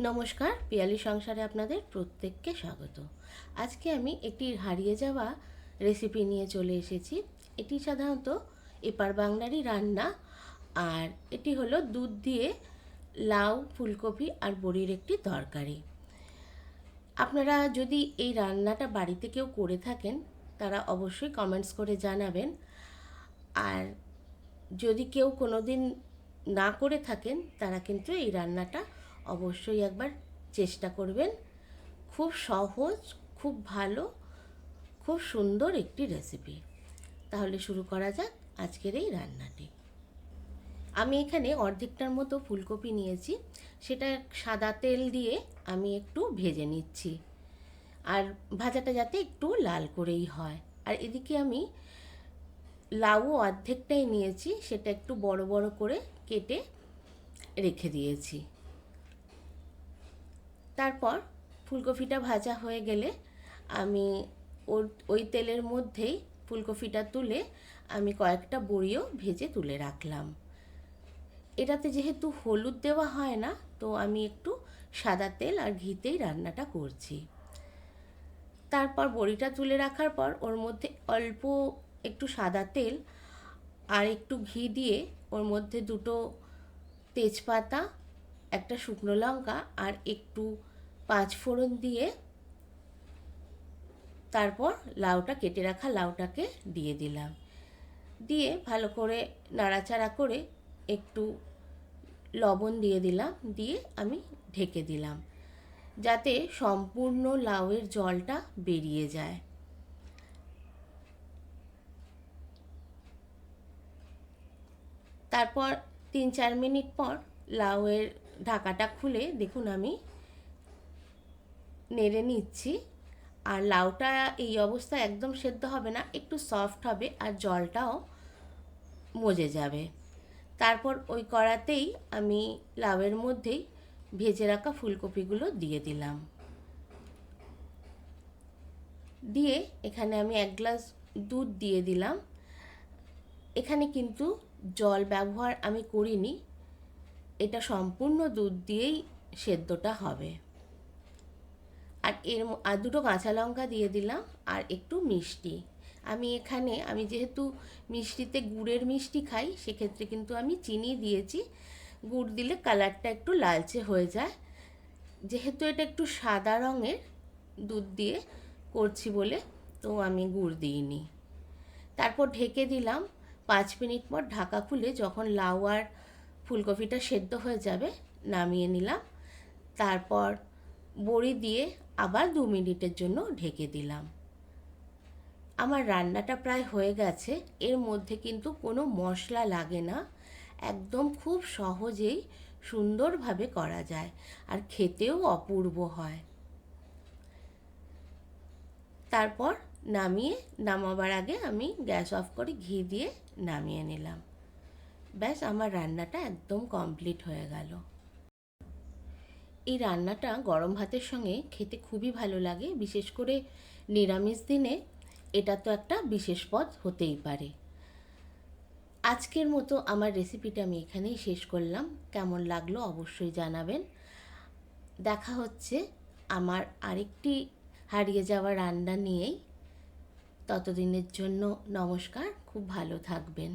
নমস্কার, পিয়ালি সংসারে আপনাদের প্রত্যেককে স্বাগত। আজকে আমি একটি হারিয়ে যাওয়া রেসিপি নিয়ে চলে এসেছি। এটি সাধারণত এপার বাংলারই রান্না, আর এটি হলো দুধ দিয়ে লাউ, ফুলকপি আর বড়ির একটি তরকারি। আপনারা যদি এই রান্নাটা বাড়িতে কেউ করে থাকেন, তারা অবশ্যই কমেন্টস করে জানাবেন। আর যদি কেউ কোনো দিন না করে থাকেন, তারা কিন্তু এই রান্নাটা অবশ্যই একবার চেষ্টা করবেন। খুব সহজ, খুব ভালো, খুব সুন্দর একটি রেসিপি। তাহলে শুরু করা যাক আজকের এই রান্নাটি। আমি এখানে অর্ধেকটার মতো ফুলকপি নিয়েছি, সেটা সাদা তেল দিয়ে আমি একটু ভেজে নিচ্ছি, আর ভাজাটা যাতে একটু লাল করেই হয়। আর এদিকে আমি লাউ অর্ধেকটাই নিয়েছি, সেটা একটু বড় বড় করে কেটে রেখে দিয়েছি। তারপর ফুলকপিটা ভাজা হয়ে গেলে আমি ওই তেলের মধ্যেই ফুলকপিটা তুলে আমি কয়েকটা বড়িও ভেজে তুলে রাখলাম। এটাতে যেহেতু হলুদ দেওয়া হয় না, তো আমি একটু সাদা তেল আর ঘিতেই রান্নাটা করছি। তারপর বড়িটা তুলে রাখার পর ওর মধ্যে অল্প একটু সাদা তেল আর একটু ঘি দিয়ে ওর মধ্যে দুটো তেজপাতা, একটা শুকনো লঙ্কা আর একটু পাঁচফোড়ন দিয়ে তারপর কেটে রাখা লাউটাকে দিয়ে দিলাম। দিয়ে ভালো করে নাড়াচাড়া করে একটু লবণ দিয়ে দিলাম, দিয়ে আমি ঢেকে দিলাম যাতে সম্পূর্ণ লাউয়ের জলটা বেরিয়ে যায়। তারপর 3-4 মিনিট পর লাউয়ের ঢাকাটা খুলে দেখুন আমি নেড়ে নিচ্ছি। আর লাউটা এই অবস্থায় একদম সেদ্ধ হবে না, একটু সফট হবে আর জলটাও মজে যাবে। তারপর ওই কড়াতেই আমি লাউয়ের মধ্যেই ভেজে রাখা ফুলকপিগুলো দিয়ে দিলাম। দিয়ে এখানে আমি 1 গ্লাস দুধ দিয়ে দিলাম। এখানে কিন্তু জল ব্যবহার আমি করিনি, এটা সম্পূর্ণ দুধ দিয়েই সেদ্ধটা হবে। আর দুটো কাঁচা লঙ্কা দিয়ে দিলাম আর একটু মিষ্টি। আমি যেহেতু মিষ্টিতে গুড়ের মিষ্টি খাই, সেক্ষেত্রে কিন্তু আমি চিনি দিয়েছি। গুড় দিলে কালারটা একটু লালচে হয়ে যায়। যেহেতু এটা একটু সাদা রঙের দুধ দিয়ে করছি বলে, তো আমি গুড় দিইনি। তারপর ঢেকে দিলাম। 5 মিনিট পর ঢাকা খুলে যখন লাউ আর ফুলকপিটা সেদ্ধ হয়ে যাবে, নামিয়ে নিলাম। তারপর বড়ি দিয়ে আবার 2 মিনিটের জন্য ঢেকে দিলাম। আমার রান্নাটা প্রায় হয়ে গেছে। এর মধ্যে কিন্তু কোনো মশলা লাগে না, একদম খুব সহজেই সুন্দরভাবে করা যায়, আর খেতেও অপূর্ব হয়। তারপর নামাবার আগে আমি গ্যাস অফ করে ঘি দিয়ে নামিয়ে নিলাম। ব্যাস, আমার রান্নাটা একদম কমপ্লিট হয়ে গেল। এই রান্নাটা গরম ভাতের সঙ্গে খেতে খুবই ভালো লাগে, বিশেষ করে নিরামিষ দিনে এটা তো একটা বিশেষ পদ হতেই পারে। আজকের মতো আমার রেসিপিটা আমি এখানেই শেষ করলাম। কেমন লাগলো অবশ্যই জানাবেন। দেখা হচ্ছে আমার আরেকটি হারিয়ে যাওয়া রান্না নিয়েই। ততদিনের জন্য নমস্কার, খুব ভালো থাকবেন।